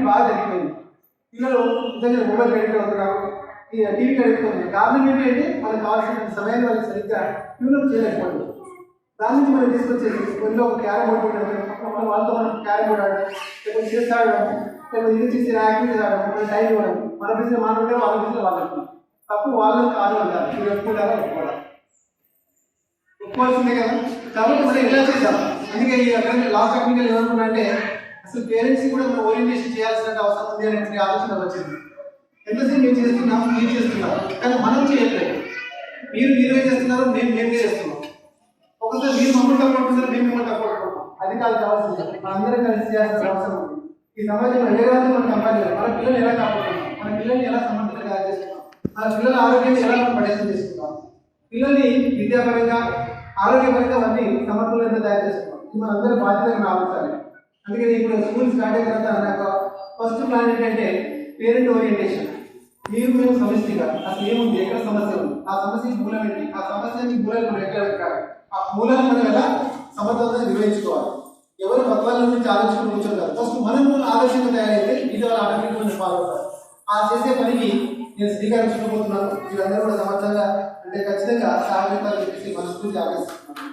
బాగా తగ్గిపోయింది. పిల్లలు నిజంగా మొబైల్ అడిక్ట్ అవుతున్నారు, టీవీకి అడిక్ట్ అవుతున్నారు. కారణం ఏంటంటే మనకు కావాల్సిన సమయాన్ని వాళ్ళకి సరిగ్గా ట్యూనప్ చేయలేకపోయింది. దాని నుంచి మనం తీసుకొచ్చేసి కొన్ని ఒక క్యారమ్ బోర్డు పెట్టడం, వాళ్ళతో మనం క్యారమ్ బోర్డు ఆడడం, లేకపోతే చెస్ ఆడడం, లేకపోతే ఇది చేసి యాక్టివిటీస్ ఆడడం, మన టైం ఇవ్వడం, మన బిజినెస్ మనం ఉంటే వాళ్ళ బిజినెస్ వాళ్ళకి తప్పు వాళ్ళని కాదు అంటారు. మీరు ఒప్పుకుంటారా? ఒప్పుకోవాల్సిందే కదా. కాబట్టి మనం ఎలా చేద్దాం. అందుకే ఈ లాస్ట్ టెక్నికల్ ఏమనుకున్నా అంటే అసలు పేరెంట్స్ కూడా మనం ఓరియంటేషన్ చేయాల్సిన అవసరం ఉంది అనేటువంటి ఆలోచన వచ్చింది. ఎంతసేపు మేము చేస్తున్నాం, మీరు చేస్తున్నాం, కానీ మనం చేయట్లేదు. మీరే చేస్తున్నారు, మేమే చేస్తున్నాం. ఒకసారి మీరు మమ్మల్ని తప్పడుతున్నారు, మేము మిమ్మల్ని తప్పడుకుంటాం. అది కాదు కావాల్సింది. మనందరం కలిసి చేయాల్సిన అవసరం ఉంది. ఈ సమాజంలో ఎదగాలని మనం కంపేర్ చేయాలి. మన పిల్లల్ని ఎలా కాపాడుతున్నాం, మన పిల్లల్ని ఎలా సమర్థంగా తయారు చేస్తున్నాం, మన పిల్లల ఆరోగ్యాన్ని ఎలా మనం పరిచయం చేసుకుంటాం, పిల్లల్ని విద్యాపరంగా ఆరోగ్యపరంగా అన్ని సమర్థులంగా తయారు చేసుకుంటాం. ఇది మనందరూ బాధ్యతగా ఆలోచించాలి. అందుకని ఇప్పుడు స్కూల్ స్టార్ట్ అయిన తర్వాత నాకు ఫస్ట్ ప్లాన్ ఏంటంటే పేరెంట్ ఓరియంటేషన్. మీరు మేము సమస్యగా అసలు ఏముంది, ఎక్కడ సమస్య ఉంది, ఆ సమస్యకి మూలం ఏంటి, ఆ సమస్యకి మూలాలు మనం ఎక్కడ పెట్టాలి, ఆ మూలాన్ని మనం ఎలా సమర్థవంతంగా నిర్వహించుకోవాలి. ఎవరు పత్రాల నుంచి ఆలోచన కూర్చోగలరు. ఫస్ట్ మనం ఆలోచన తయారైతే ఇది వాళ్ళు ఆటోమేటిక్గా ఫాలో అవుతారు. ఆ చేసే పనికి నేను శ్రీకారం చుట్టబోతున్నాను. మీరందరూ కూడా సమర్థంగా అంటే ఖచ్చితంగా సహాయపడాలని చెప్పేసి మనస్ఫూర్తి ఆలోచిస్తున్నాను.